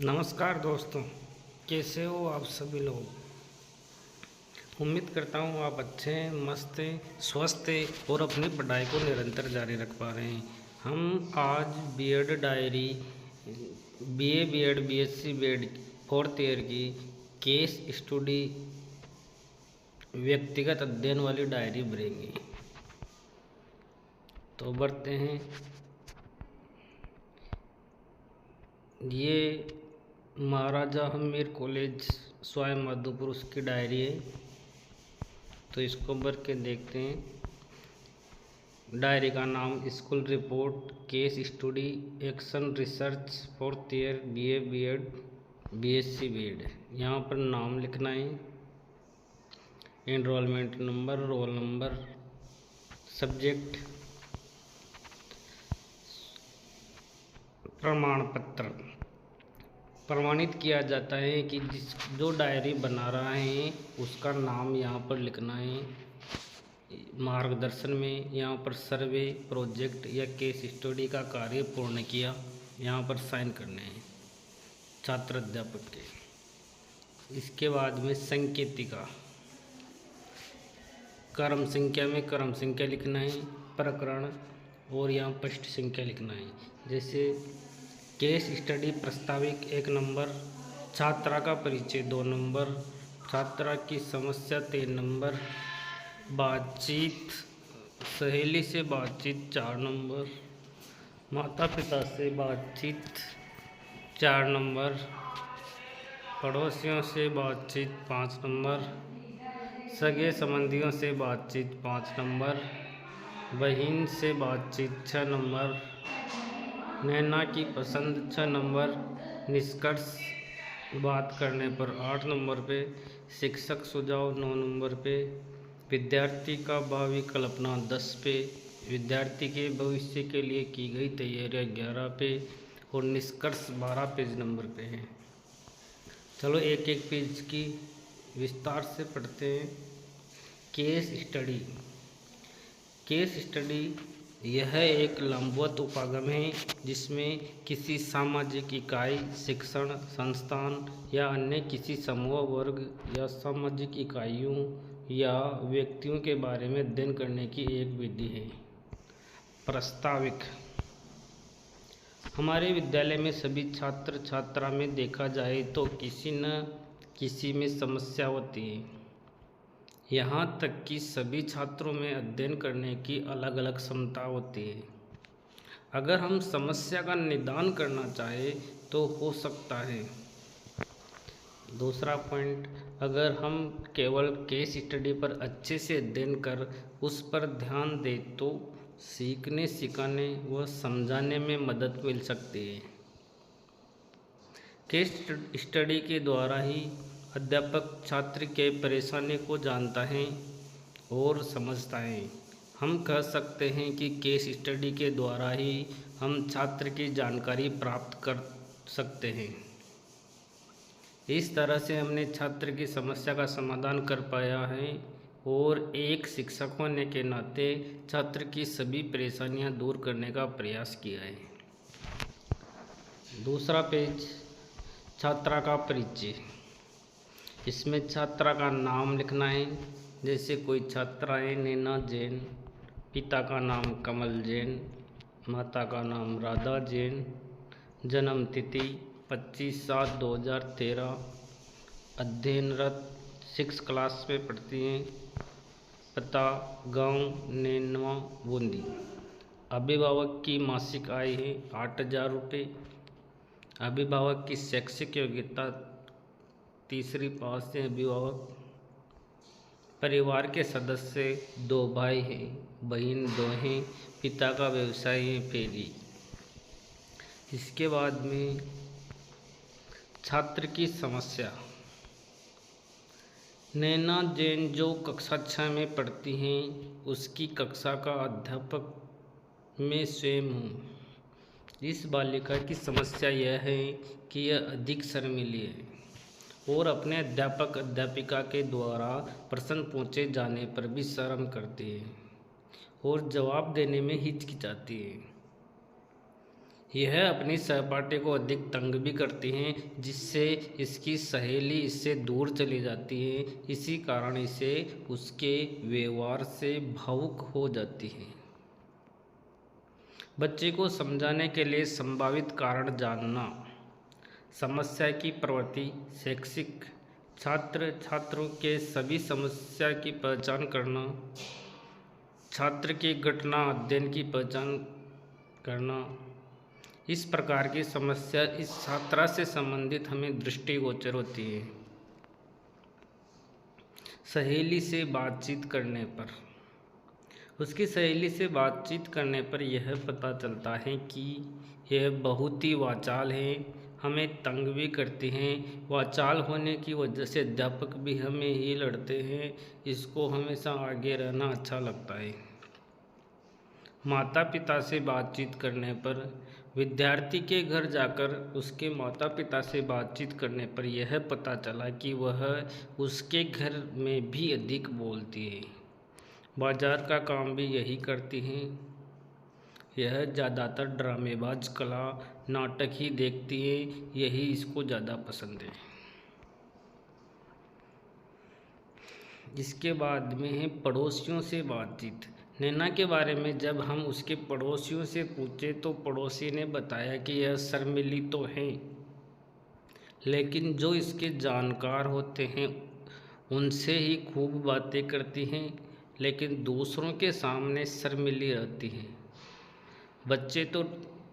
नमस्कार दोस्तों, कैसे हो आप सभी लोग। उम्मीद करता हूँ आप अच्छे हैं, मस्त हैं, स्वस्थ हैं और अपनी पढ़ाई को निरंतर जारी रख पा रहे हैं। हम आज B Ed diary BA B Ed B Sc B Ed fourth year की केस स्टडी व्यक्तिगत अध्ययन वाली डायरी भरेंगे। तो बढ़ते हैं। ये महाराजा हमीर कॉलेज स्वायं माधोपुर उसकी डायरी है, तो इसको भर के देखते हैं। डायरी का नाम school report case study action research fourth year BA B Ed B Sc B Ed. यहाँ पर नाम लिखना है, enrolment number, roll number, subject, प्रमाण पत्र। प्रमाणित किया जाता है कि जो डायरी बना रहा है उसका नाम यहाँ पर लिखना है। मार्गदर्शन में यहाँ पर सर्वे, प्रोजेक्ट या केस स्टडी का कार्य पूर्ण किया, यहाँ पर साइन करने हैं छात्र अध्यापक के। इसके बाद में संकेतिका, क्रम संख्या में क्रम संख्या लिखना है, प्रकरण और यहाँ पृष्ठ संख्या लिखना है। जैसे केस स्टडी प्रस्ताविक 1 नंबर, छात्रा का परिचय 2 नंबर, छात्रा की समस्या 3 नंबर, बातचीत, सहेली से बातचीत 4 नंबर, माता पिता से बातचीत 4 नंबर, पड़ोसियों से बातचीत 5 नंबर, सगे संबंधियों से बातचीत 5 नंबर, बहन से बातचीत 6 नंबर, नैना की पसंद 6 नंबर, निष्कर्ष बात करने पर 8 नंबर पे, शिक्षक सुझाव 9 नंबर पे, विद्यार्थी का भावी कल्पना 10 पे, विद्यार्थी के भविष्य के लिए की गई तैयारियां 11 पे और निष्कर्ष 12 पेज नंबर पे है। चलो एक एक पेज की विस्तार से पढ़ते हैं। Case study. केस स्टडी यह एक लंबवत उपागम है जिसमें किसी सामाजिक इकाई, शिक्षण संस्थान या अन्य किसी समूह, वर्ग या सामाजिक इकाइयों या व्यक्तियों के बारे में अध्ययन करने की एक विधि है। प्रस्ताविक। हमारे विद्यालय में सभी छात्र छात्रा में देखा जाए तो किसी न किसी में समस्या होती है। यहाँ तक कि सभी छात्रों में अध्ययन करने की अलग अलग क्षमता होती है। अगर हम समस्या का निदान करना चाहें तो हो सकता है। दूसरा पॉइंट, अगर हम केवल केस स्टडी पर अच्छे से अध्ययन कर उस पर ध्यान दें तो सीखने, सिखाने व समझाने में मदद मिल सकती है। केस स्टडी के द्वारा ही अध्यापक छात्र के परेशानी को जानता है और समझता है। हम कह सकते हैं कि केस स्टडी के द्वारा ही हम छात्र की जानकारी प्राप्त कर सकते हैं। इस तरह से हमने छात्र की समस्या का समाधान कर पाया है और एक शिक्षक होने के नाते छात्र की सभी परेशानियां दूर करने का प्रयास किया है। दूसरा पेज, छात्रा का परिचय। इसमें छात्रा का नाम लिखना है। जैसे कोई छात्रा है नैना जैन, पिता का नाम कमल जैन, माता का नाम राधा जैन, जन्म तिथि 25/7/2013, अध्ययनरत 6 क्लास में पढ़ती हैं, पता गांव नैनवा बूंदी, अभिभावक की मासिक आय है 8,000 रुपये, अभिभावक की शैक्षिक योग्यता 3री पास है अभिभावक, परिवार के सदस्य 2 भाई हैं, बहन 2 हैं, पिता का व्यवसाय है फेरी। इसके बाद में छात्र की समस्या। नैना जैन जो कक्षा 6 में पढ़ती हैं उसकी कक्षा का अध्यापक मैं स्वयं हूँ। इस बालिका की समस्या यह है कि यह अधिक शर्मीली है और अपने अध्यापक अध्यापिका के द्वारा प्रश्न पूछे जाने पर भी शर्म करती है और जवाब देने में हिचकिचाती है। यह अपनी सहपाठी को अधिक तंग भी करती हैं, जिससे इसकी सहेली इससे दूर चली जाती है। इसी कारण इसे उसके व्यवहार से भावुक हो जाती है। बच्चे को समझाने के लिए संभावित कारण जानना। समस्या की प्रवृत्ति। शैक्षिक छात्र छात्रों के सभी समस्या की पहचान करना। छात्र की घटना अध्ययन की पहचान करना। इस प्रकार की समस्या इस छात्रा से संबंधित हमें दृष्टिगोचर होती है। सहेली से बातचीत करने पर। उसकी सहेली से बातचीत करने पर यह पता चलता है कि यह बहुत ही वाचाल है, हमें तंग भी करती हैं। वाचाल होने की वजह से अध्यापक भी हमें ही लड़ते हैं। इसको हमेशा आगे रहना अच्छा लगता है। माता पिता से बातचीत करने पर। विद्यार्थी के घर जाकर उसके माता पिता से बातचीत करने पर यह पता चला कि वह उसके घर में भी अधिक बोलती है। बाजार का काम भी यही करती हैं। यह ज़्यादातर ड्रामेबाज कला नाटक ही देखती है, यही इसको ज़्यादा पसंद है। इसके बाद में है पड़ोसियों से बातचीत। नैना के बारे में जब हम उसके पड़ोसियों से पूछे तो पड़ोसी ने बताया कि यह शर्मीली तो है, लेकिन जो इसके जानकार होते हैं उनसे ही खूब बातें करती हैं, लेकिन दूसरों के सामने शर्मीली रहती हैं। बच्चे तो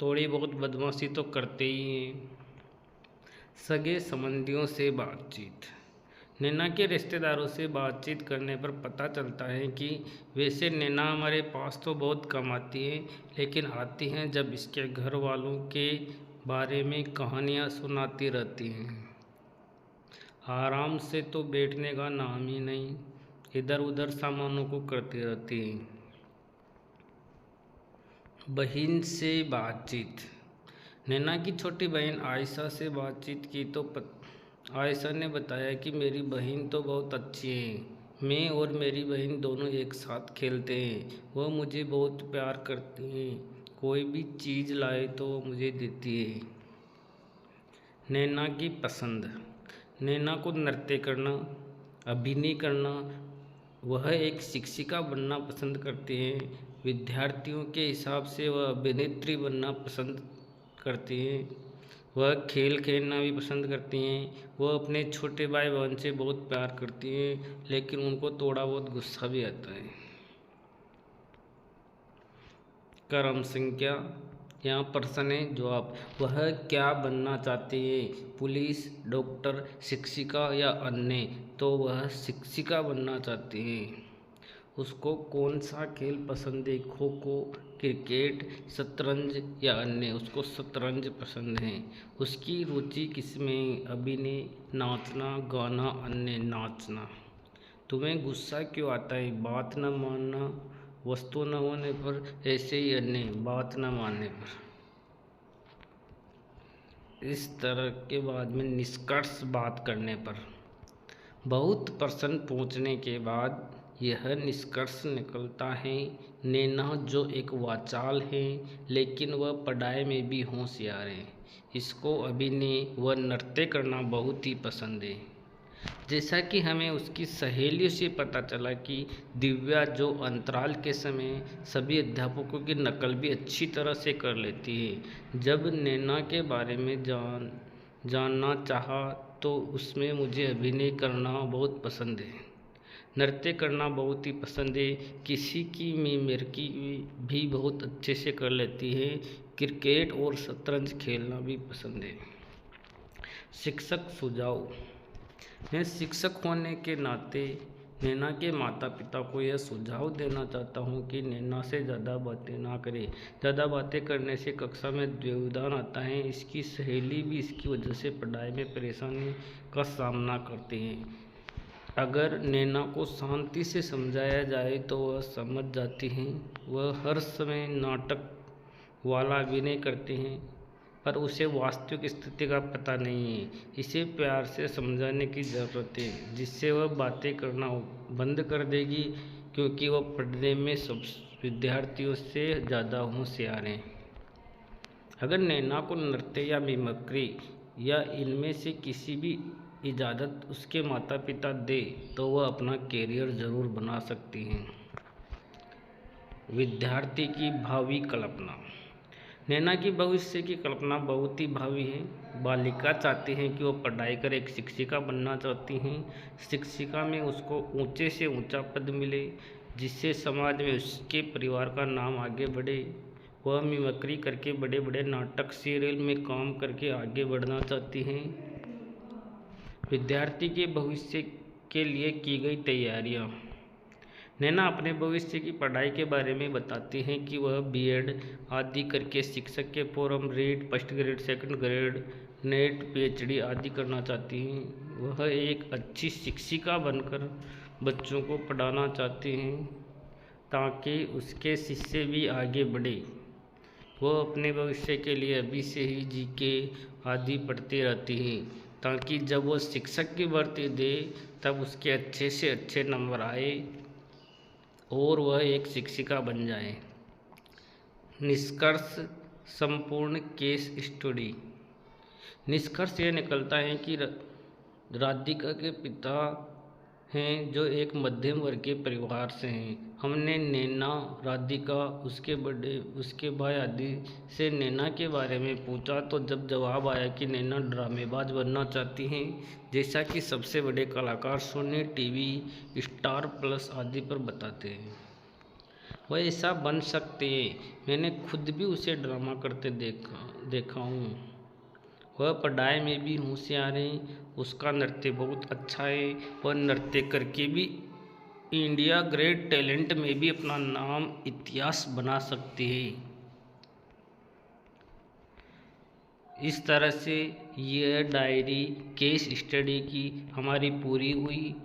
थोड़ी बहुत बदमाशी तो करते ही हैं। सगे संबंधियों से बातचीत। नैना के रिश्तेदारों से बातचीत करने पर पता चलता है कि वैसे नैना हमारे पास तो बहुत कम आती है, लेकिन आती हैं जब इसके घर वालों के बारे में कहानियाँ सुनाती रहती हैं। आराम से तो बैठने का नाम ही नहीं, इधर उधर सामानों को करती रहती हैं। बहन से बातचीत। नैना की छोटी बहन आयशा से बातचीत की तो आयशा ने बताया कि मेरी बहन तो बहुत अच्छी है। मैं और मेरी बहन दोनों एक साथ खेलते हैं। वह मुझे बहुत प्यार करती हैं। कोई भी चीज़ लाए तो वो मुझे देती है। नैना की पसंद। नैना को नृत्य करना, अभिनय करना। वह एक शिक्षिका बनना पसंद करती हैं। विद्यार्थियों के हिसाब से वह अभिनेत्री बनना पसंद करती हैं। वह खेल खेलना भी पसंद करती हैं। वह अपने छोटे भाई बहन से बहुत प्यार करती हैं, लेकिन उनको थोड़ा बहुत गुस्सा भी आता है। कर्म संज्ञा। यहाँ प्रश्न है जवाब। वह क्या बनना चाहती है? पुलिस, डॉक्टर, शिक्षिका या अन्य? तो वह शिक्षिका बनना चाहती है। उसको कौन सा खेल पसंद है? खो खो, क्रिकेट, शतरंज या अन्य? उसको शतरंज पसंद है। उसकी रुचि किसमें? अभिनय, नाचना, गाना, अन्य? नाचना। तुम्हें गुस्सा क्यों आता है? बात न मानना, वस्तु न होने पर, ऐसे ही अन्य? बात न मानने पर। इस तरह के बाद में निष्कर्ष बात करने पर। बहुत प्रश्न पूछने के बाद यह निष्कर्ष निकलता है, नैना जो एक वाचाल है, लेकिन वह पढ़ाई में भी होशियार है। इसको अभिनय व नृत्य करना बहुत ही पसंद है। जैसा कि हमें उसकी सहेलियों से पता चला कि दिव्या जो अंतराल के समय सभी अध्यापकों की नकल भी अच्छी तरह से कर लेती है। जब नैना के बारे में जानना चाहा तो उसमें मुझे अभिनय करना बहुत पसंद है, नृत्य करना बहुत ही पसंद है, किसी की मिमिक्री भी बहुत अच्छे से कर लेती है, क्रिकेट और शतरंज खेलना भी पसंद है। शिक्षक सुझाव। मैं शिक्षक होने के नाते नैना के माता पिता को यह सुझाव देना चाहता हूँ कि नैना से ज़्यादा बातें ना करें। ज़्यादा बातें करने से कक्षा में व्यवधान आता है। इसकी सहेली भी इसकी वजह से पढ़ाई में परेशानी का सामना करती हैं। अगर नैना को शांति से समझाया जाए तो वह समझ जाती हैं। वह हर समय नाटक वाला अभिनय करती हैं, पर उसे वास्तविक स्थिति का पता नहीं है। इसे प्यार से समझाने की ज़रूरत है, जिससे वह बातें करना बंद कर देगी, क्योंकि वह पढ़ने में सब विद्यार्थियों से ज़्यादा होशियार हैं। अगर नैना को नृत्य या मिमिक्री या इनमें से किसी भी इजाज़त उसके माता पिता दे तो वह अपना कैरियर ज़रूर बना सकती हैं। विद्यार्थी की भावी कल्पना। नैना की भविष्य की कल्पना बहुत ही भावी है। बालिका चाहती हैं कि वो पढ़ाई कर एक शिक्षिका बनना चाहती हैं। शिक्षिका में उसको ऊंचे से ऊंचा पद मिले जिससे समाज में उसके परिवार का नाम आगे बढ़े। वह मिमिक्री करके बड़े बड़े नाटक सीरियल में काम करके आगे बढ़ना चाहती हैं। विद्यार्थी के भविष्य के लिए की गई तैयारियाँ। नैना अपने भविष्य की पढ़ाई के बारे में बताती हैं कि वह बीएड आदि करके शिक्षक के form, REET, first grade, second grade, NET, PhD आदि करना चाहती हैं। वह एक अच्छी शिक्षिका बनकर बच्चों को पढ़ाना चाहती हैं ताकि उसके शिष्य भी आगे बढ़े। वह अपने भविष्य के लिए अभी से ही जीके आदि पढ़ती रहती हैं ताकि जब वह शिक्षक की भर्ती दे तब उसके अच्छे से अच्छे नंबर आए और वह एक शिक्षिका बन जाए। निष्कर्ष। संपूर्ण केस स्टडी। निष्कर्ष यह निकलता है कि राधिका के पिता हैं जो एक मध्यम वर्ग के परिवार से हैं। हमने नैना, राधिका, उसके भाई आदि से नैना के बारे में पूछा तो जब जवाब आया कि नैना ड्रामेबाज बनना चाहती हैं जैसा कि सबसे बड़े कलाकार सोनी टीवी, स्टार प्लस आदि पर बताते हैं, वह ऐसा बन सकते हैं। मैंने खुद भी उसे ड्रामा करते देखा हूँ। वह पढ़ाई में भी होशियार है। उसका नृत्य बहुत अच्छा है। वह नृत्य करके भी इंडिया ग्रेट टैलेंट में भी अपना नाम, इतिहास बना सकती है। इस तरह से यह डायरी केस स्टडी की हमारी पूरी हुई।